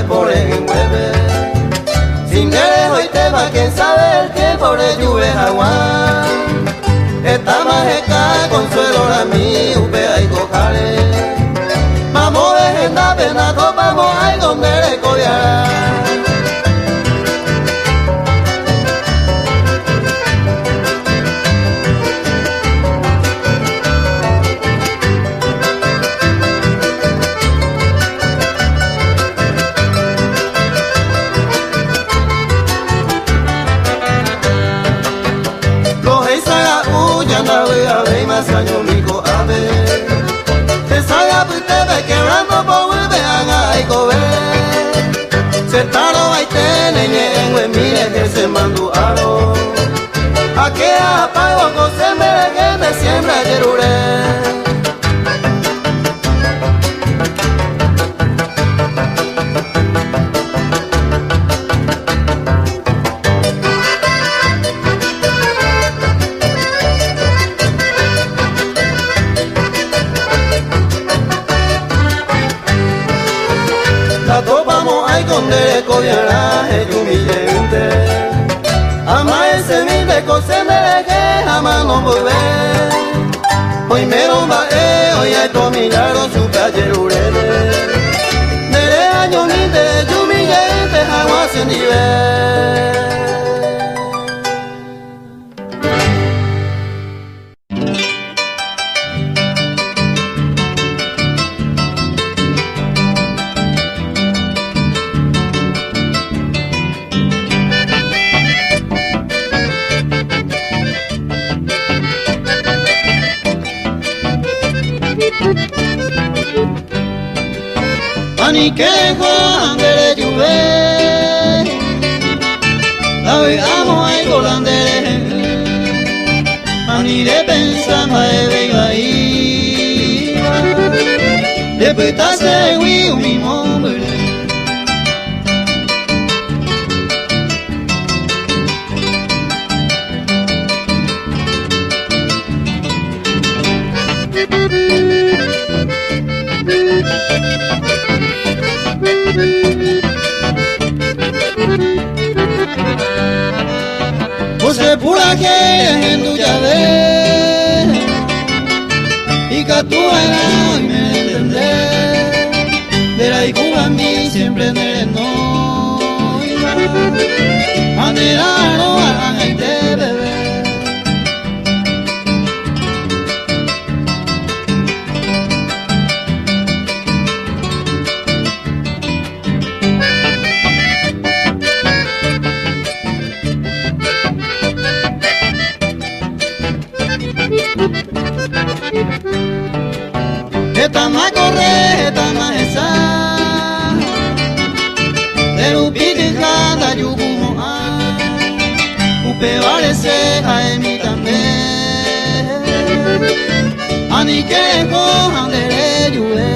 de por envuelve. Sin derecho y tema, quién sabe el tiempo de lluvia agua. Esta majeca consuelo a mí, upea y cojale. Vamos de agenda, pena, topamos ahí donde le cobiará. Año mico a ver, te salga pute ve quebrando por vean ay cobe. Se taro ay te neñe en mire que se mandó aro. A que apago con se me que me siembra yerure. Donde cobiará el humillante. Ama ese mil de cosas me que jamás no volver. Hoy me romba hoy hay to milagro su calle urede. Nere año mil de humillante jamás sin nivel. Ani que Juan de Juve, la veamos ahí volandere, ani de pensar más de ahí, de petarse mi hombre. Você pura que en tu llave y que tú eras y me entendés de la igual a mí siempre en el no manera no hagan ahí de bebé. Esta más corre, esta más esa, de lupiti janda yugumo a, upe varese a mi también, ani que cojan de lluve.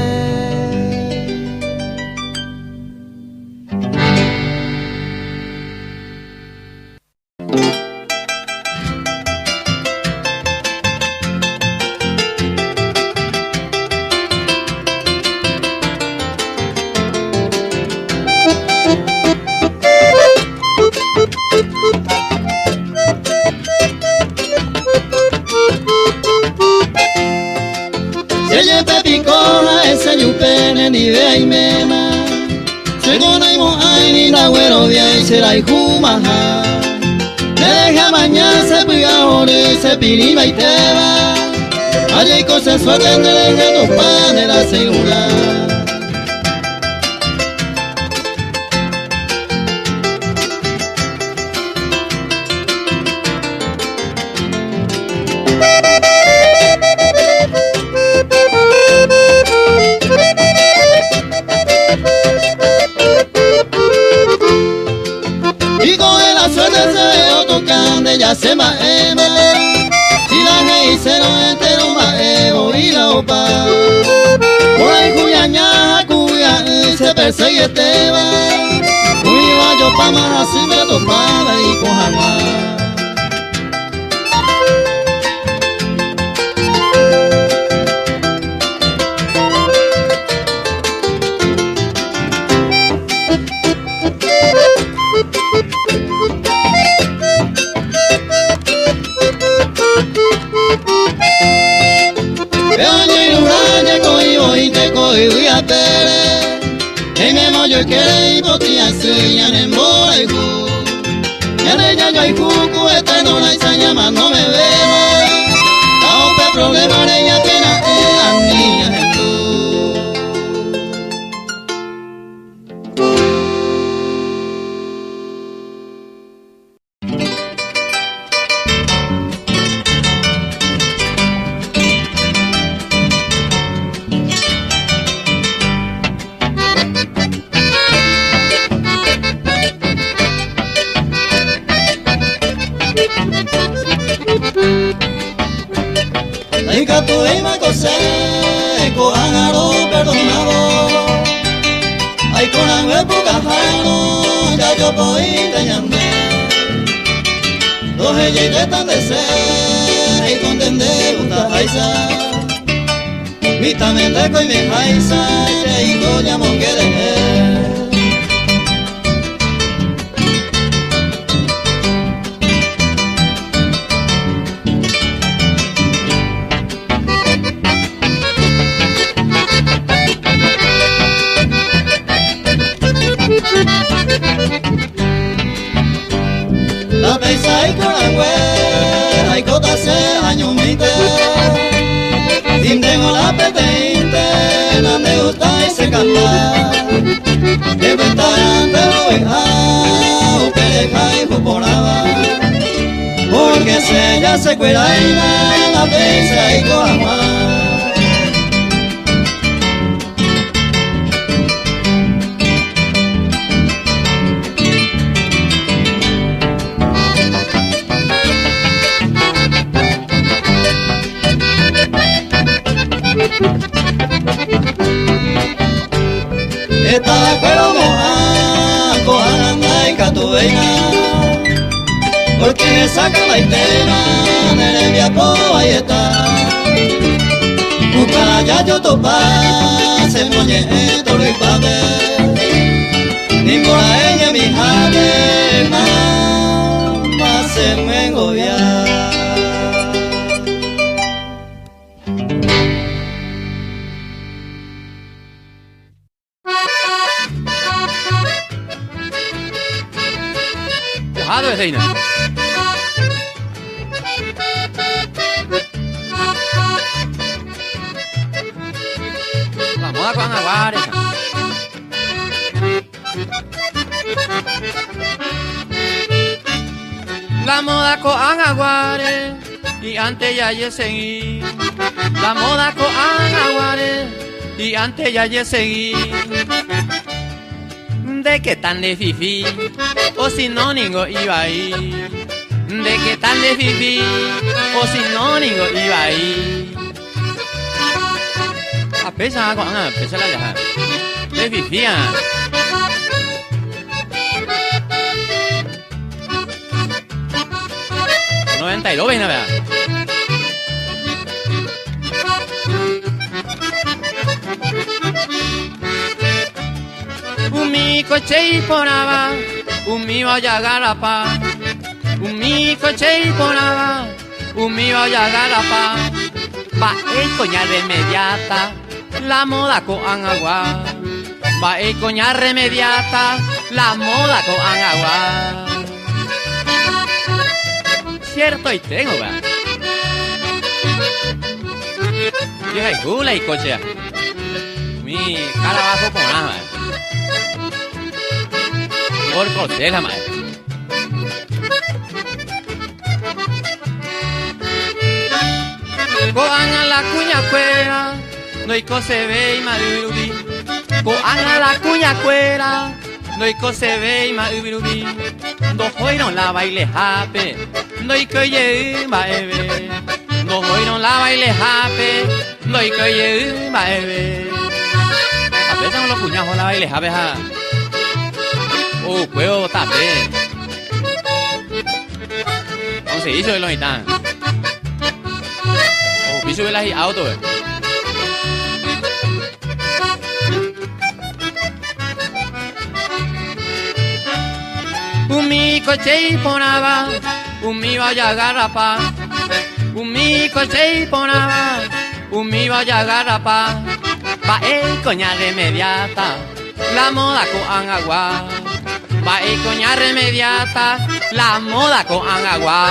Ni ve y mema, según hay mo ay ni la güero de será y jumaja. Me deja mañana se piga ore se piriba y te va. Allí cosas sueltas de deja tu pan la segura. Ya se ma ema, si la gay se lo entero ma y la opa. Por ahí cuya se persigue te va. Cuya yo pa más así me topaba y cojama. yo quiero botia se ya ne moraiku. Ya ne ya yo iku esta no la isaña más no me veo. Aunque problema de ella tiene a niña Jesús. Ika tu ima kose, ko angaro perdonado. Ay con angwe pukajano, ya yo voy dañando. Los ella tan de ser, y con tende gusta jaisa. Mi también de coi me jaisa, y go llamo que de la pesa y con angüe, hay cota se año mite. Si tengo la peteinte, la me gusta y se canta. De ventarante lo veja, o que deja y poporaba. Porque se ya se cuela y la pesa y con angüe. Está de acuerdo moja, cojan anda y catueina. Porque me sacan la itena, nene mi apodo ahí está. Busca ya yo topa, se moñe todo el papel. Ni por ella mi jale, más se me engobia. Dejado de Reina. La moda con aguares. La moda con aguares y antes ya ye seguí. La moda con aguares y antes ya ye seguí. De que tan de fifi, o si no ningo iba ahí. De que tan de fifi, o si no ningo iba ahí. A pesa con a pesa la deja. De fifi a. $92 ven a ver. Mi coche y ponaba, mi vaya garapa. Mi coche y ponaba, mi vaya garapa. Va el coñar remediata, la moda con agua. Va el coñar remediata, la moda con agua. Cierto y tengo, va. Yo hay gula y coche. Mi carabajo con nada. Por cortés la madre. Coan a la cuña cuera, no hay se ve y madurubí. Coan a la cuña cuera, no hay se ve y madurubí. No fueron la baile jape, no hay que llevar bebé. No fueron la baile jape, no hay que llevar bebé. A veces con los cuñajos la baile jape ja. Puedo taper. ¿Cómo se hizo el lonitán? Piso de las auto. Mi coche y ponaba, mi vaya garrapa. Mi coche y ponaba, mi vaya garrapa. Pa el coña remediata, la moda con agua. Va y coña remediata, la moda con agua.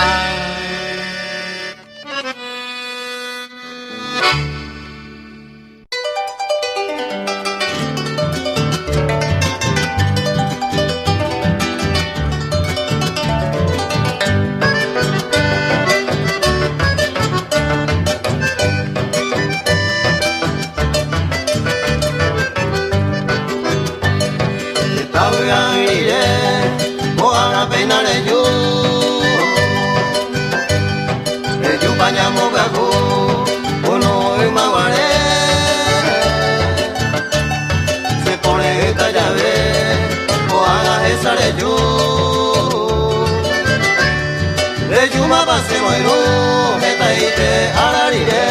Se pone esta llave, o haga esa de yuma pase bueno, esta y te alariré.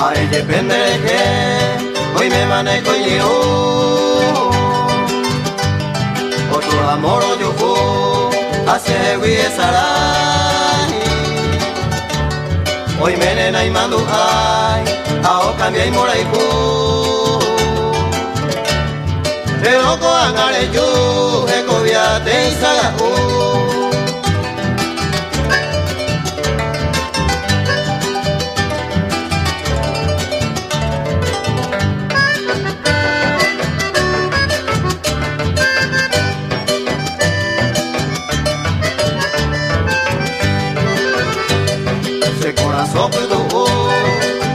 Ay, depende de que hoy me manejo y yo. Otro amor o yo hace huyesarai. Hoy me nena y mando ay, ao cambia y mora y cu. Pero con angare yo, ecoviate y saga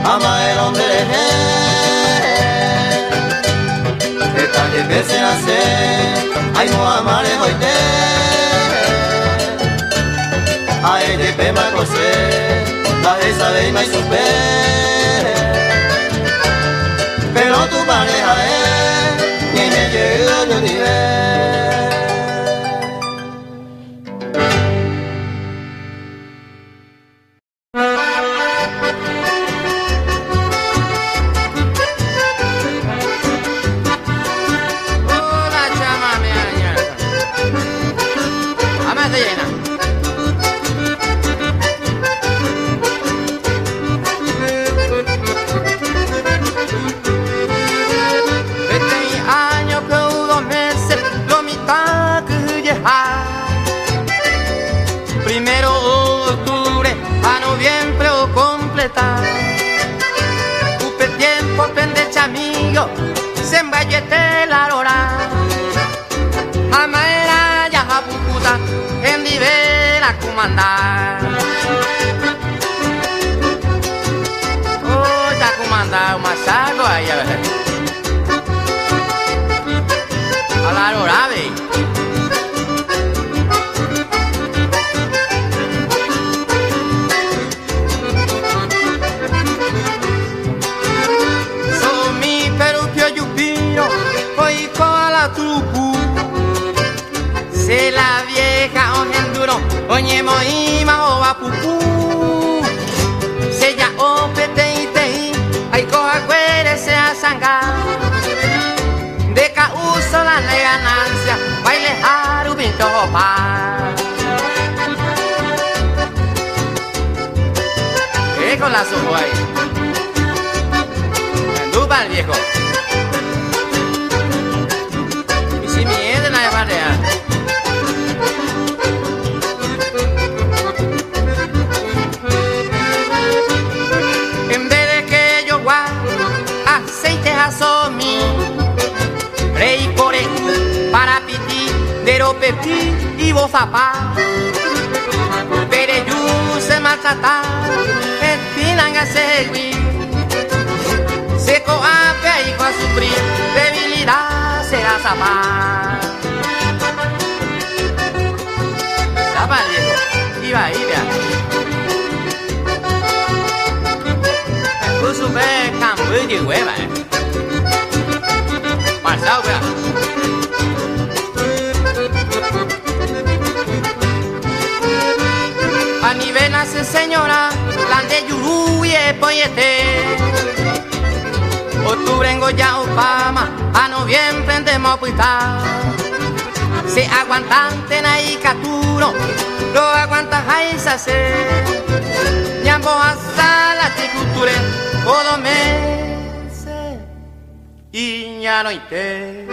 ama el hombre de esta que pese a ser ay no amare hoy te ay de pema cose la esa de mai supe pero tu pareja es ni me llegó ni nivel. Upe tiempo pende chamigo, se emballete la lora. Amaera ya japuputa, en divera comandar. Oh, ya comandar, más algo ahí a ver. A la lora, ve. Se la vieja ogenduro, oñe moima o apupu. Se ya opete y tei, ay coja cuere se asanga. De ca uso la ganancia, baile jarubito pa. Con la subo ahí. Dupa el viejo. Y si mi es de la barrea. En vez de que yo guardo aceite asomi, rey por el para piti, dero pepí y bozapá. Pero yo se maltrata. Seco ape y con sufrir debilidad será zapar. Zapa viejo, iba ahí vea. Puso pe campo y hueva. Marcao vea. A nivel nace señora, la de yuru y poyete. octubre en Goya Obama, a noviembre en Demopuita. Se aguantan tenai caturo, lo aguantan ahí se hace. Nyambo hasta la culture, todo meses y ya no hay té.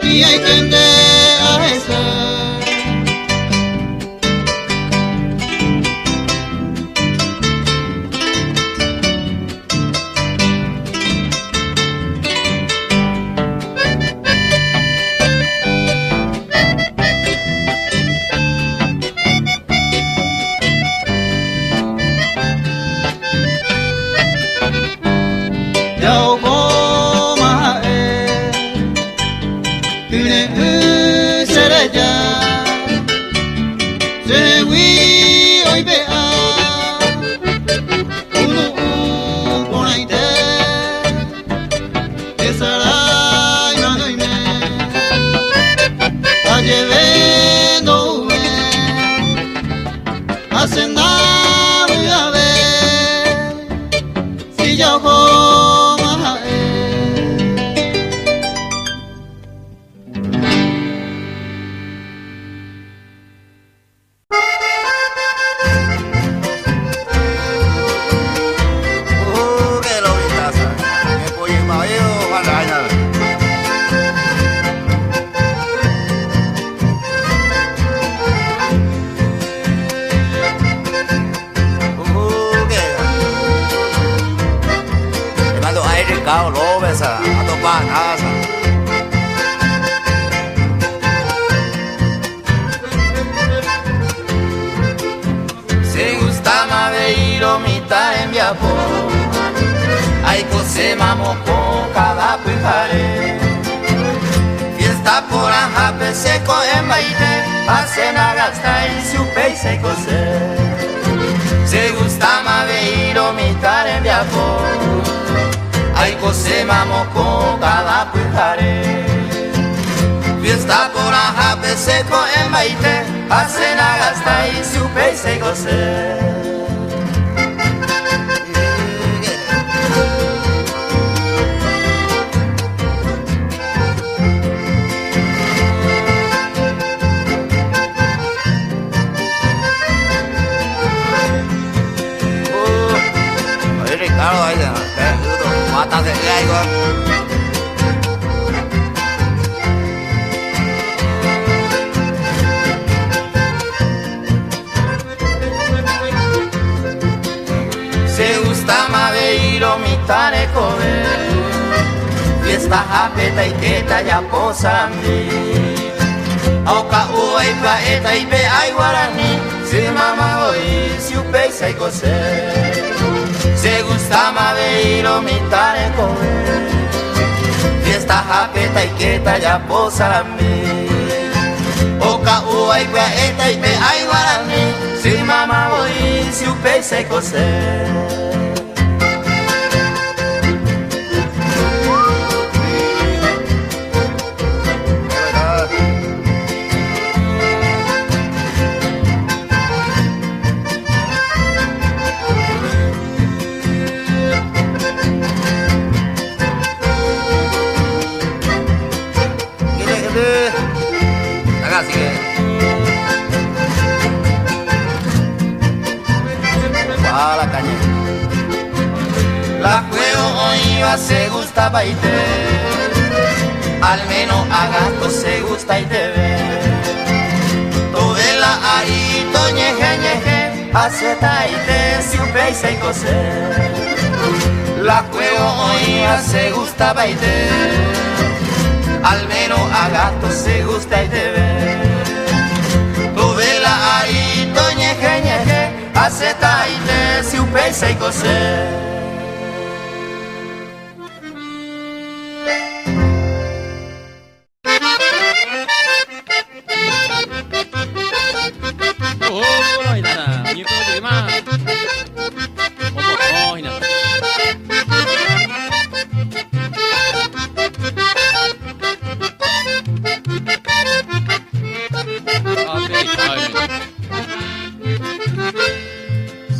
Y hay que entender a eso. Se gusta ma veiro mita en viapo, ay cose mamoko cada pujare. Fiesta por ajape seco en baile, hacen a gastar y su peise cose. Se gusta ma veiro mita en viapo, ay cose mamoko cada pujare. Fiesta por ajape seco en baile, hacen a gastar y su peise cose. Ricardo ahí de mata de algo. Se gusta maveiro mitare kobe, fiesta japeta y queta ya posa mi. Auka uai pa eta ipe ai guarani. Si mama oi si upe sai cose. Se gusta ma veiro mitare come. Fiesta japeta y queta ya posa mi. Oka uai pa eta ipe ai guarani. Si mama oi si upe sai cose. La caña. La juego hoy se gusta baite. Al menos a gato se gusta y te ve. Tovela ahí toñeje ñeje. Hace taite si un peise y cose. La juego hoy se gusta baite. Al menos a gato se gusta y te ve. Tovela ahí toñeje ñeje. Hace taite si un peise y cose.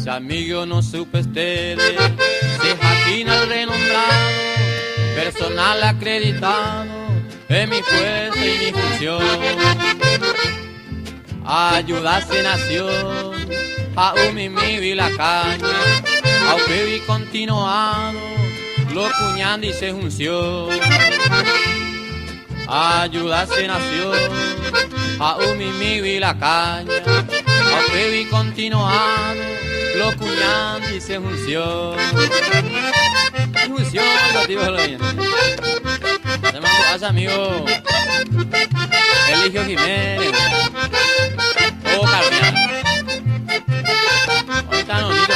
Si amigo no supe ustedes, si es aquí el renombrado, personal acreditado en mi puesto y mi función. Ayudarse nación, a mi la caña, a upevi continuado, lo cuñando y se junció. Ayudarse nación, a mi la caña, a upevi continuado, lo cuñando y se junció. Junció, lo digo lo bien. Se mando a ese amigo Eligio Jiménez. Oh, Carmen. Ahorita no, Nito.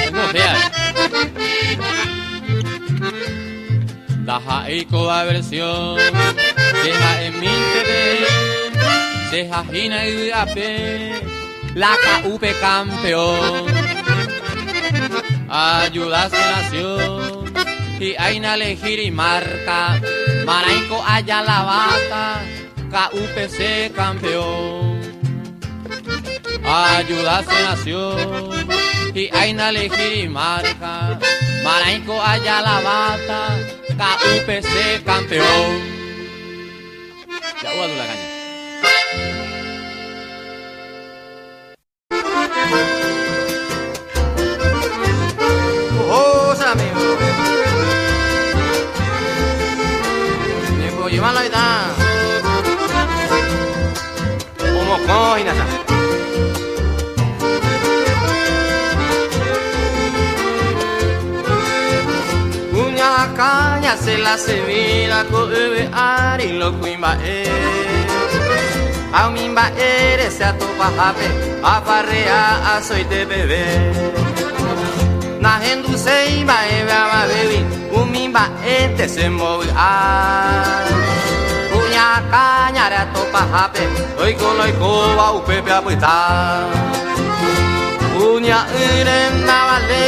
Tengo fea. Daja eco versión. Deja en mi TV. Deja Gina y UAP. La KUP campeón. Ayuda se nación. Y Aina elegir y marca. Maraico allá la bata. KUPC campeón. Ayuda se nación. Y Aina elegir y marca. Maraico allá la bata. KUPC campeón. Ya voy a la caña. Amigo, me puedo llevarlo ahí, como coina, uña caña se la se vida con ari lo cuimba a un imba eres se atopa jape a parrea a soy de bebé. Na hendu sei ba eva baby umimba ete se movi a unya caña ra topa hape oi con oi coa u pepe apuita unya iren na vale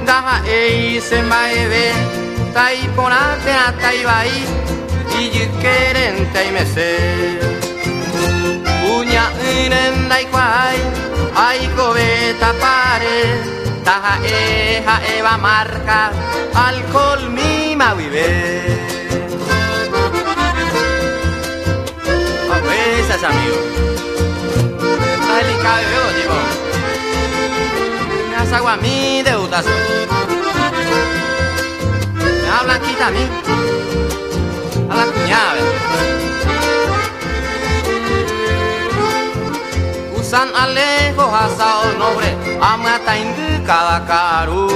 da ei se maeve tai ponate a tai vai y queren tai mese unya iren dai quai ai coveta pare. Taja eva marca, alcohol mi ma vive. A veces amigo, está delicado yo, tipo. Me das agua a mí de utazo. Me da blanquita a mí. A la cuñada. Usan Alejo asao nombre, amata indi cada caro.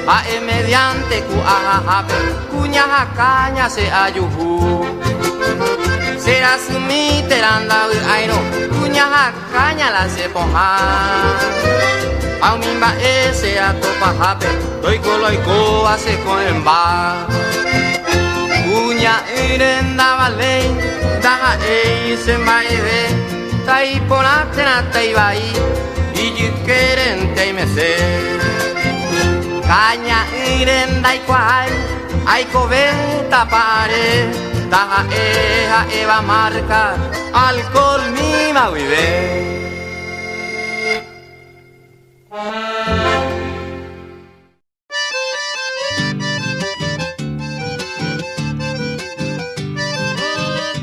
ae mediante ku ahape kunya hakanya se ayuhu será sumi teranda aino kunya hakanya la se poha au mimba ese atopa hape doi ko hace con el ba kunya irenda vale daga e se maeve tai ponate na tai vai y quieren te me se caña irenda y cual hay cobeta pare daga eja eva marca alcohol mi ma vive.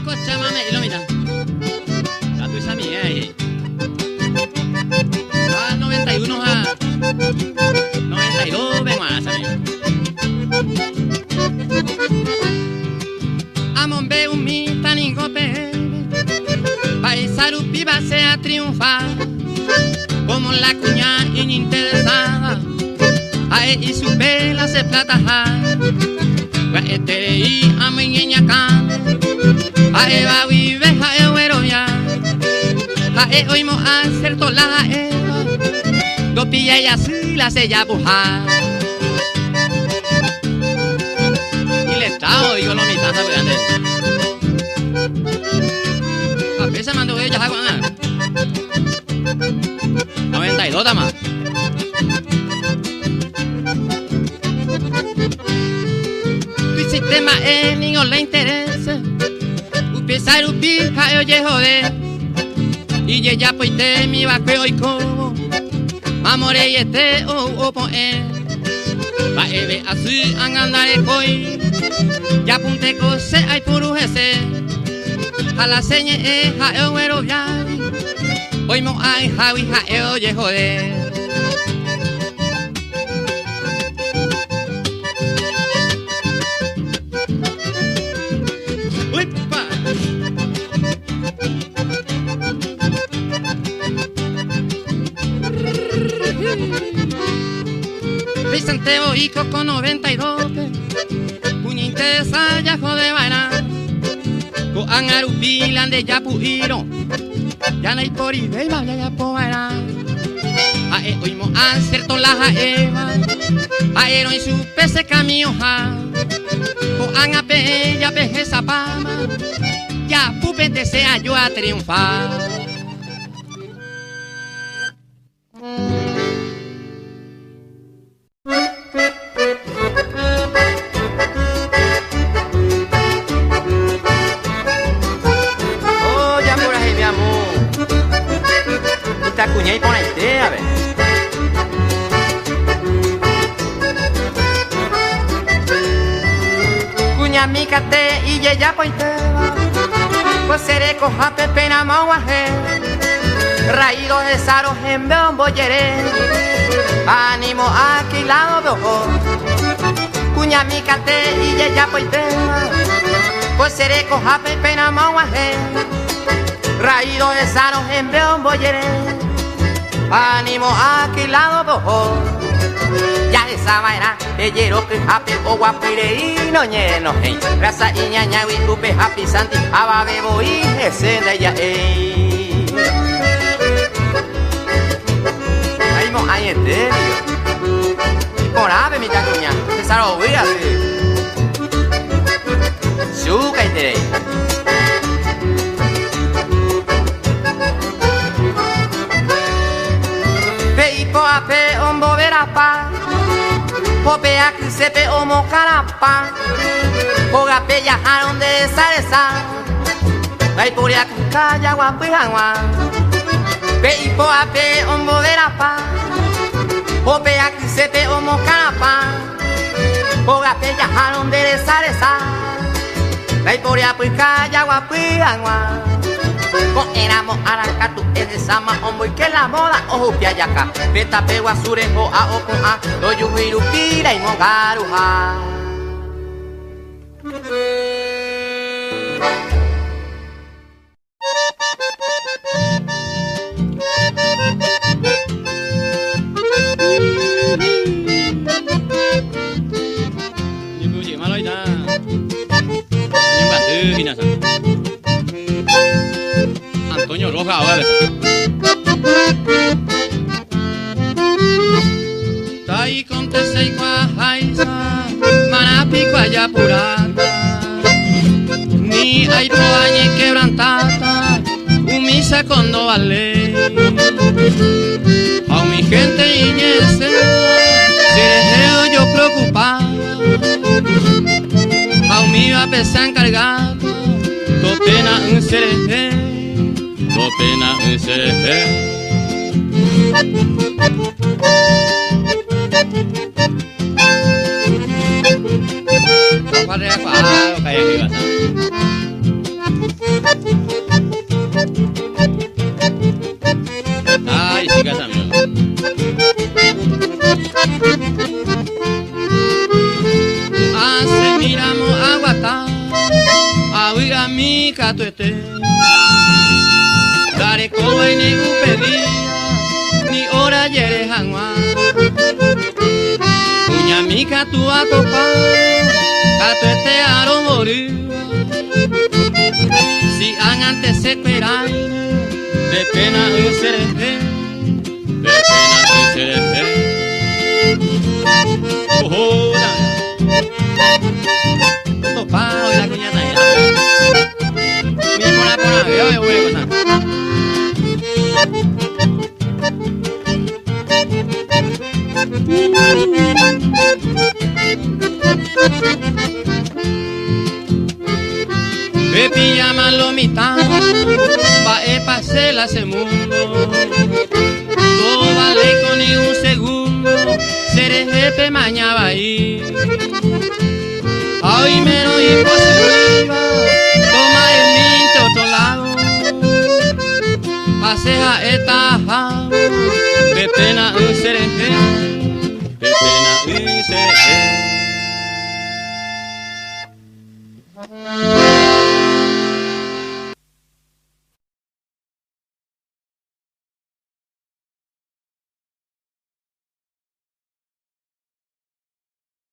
Cochamame y lo mira. La tuya mía ahí. 91 a 92 vengo a salir. Amon be un mita ningope. Paisarupi va a triunfar como la cuña ininteresada. Ae y su vela se plataja. Va eterei ameñeña can. Ae va vive ae huerovia. Ae oimo hacer tola eva. Do pilla y así la sella buja. Y le estaba digo lo mitad sabe ande. A pesar mando ella a ganar. 92 dama. Tu sistema es niño le interesa. Upesar upija oye joder. Y ella pues te mi va que hoy como. Amore y este o poe. Va eve así an andare coi. Ya punte cose hay purujese. A la señe e ja e wero viari. Hoy mo hay javi ja e oye joder. Uipa. Vicente Boico con 92 Puña interesa ya jode vaina Ko angarupilan de yapuiro Ya no hay por ibeba ya po vaina Ae oimo acerto la jaeva Aero y su pese camino ja Ko angape ya peje zapama Ya pupe desea yo a triunfar. Cuña y pon este, a ver. Cuña mi cate y ella poiteba. Pues seré coja pepena mauaje. Raído de saros en beomboyere. Ánimo aquí lado bojo. Cuña mi cate y ella poiteba. Pues seré coja pepena mauaje. Raído de saros en beomboyere. Ánimo aquí lado bojo. Ya esa vaina ellero que hape o guapire y no lleno hey. Grasa y ñaña y tupe happy santi ababe voy ese de ella ey. Ahí mo hay enterio. Y por ave mi tacuña, te saro voy a hacer. Suca y te Ape ombo verapa, pope aquí sepe omo carapa, poga peya jaron de saresa, vai por aquí calla guapiangua, peipo ape ombo verapa, pope aquí sepe omo carapa, poga peya jaron de saresa, vai por aquí calla guapiangua. Con éramos aracatu es de sama hombo y que la moda ojo piayaca peta pegua surejo a o con a do yuhiru pira y mongaruja. y cuajaisa, manapico allá purata. Ni hay poañe quebrantata, humisa con no vale. A mi gente iñese, si deseo yo preocupado. A mi va a pesar encargado, do pena un cereje, do pena un cereje. Padre apa kayak gimana? Ay, siga sambil. Hace miramos aguata, awiga mi catuete. Dare como ni upedía, ni hora yere hangwa. Punya mi catu atopa. Kato este aro morir. Si han antes se esperan, de pena un cereje, de pena un cereje. Oh, topado y la cuñata ya. Mi pona, yo voy a gozar. Me pijama lo mitad, pa' pase la ese mundo. No vale con ni un segundo, seré jefe mañana ahí. Ay, menos imposible, toma el mito otro lado. Pase a esta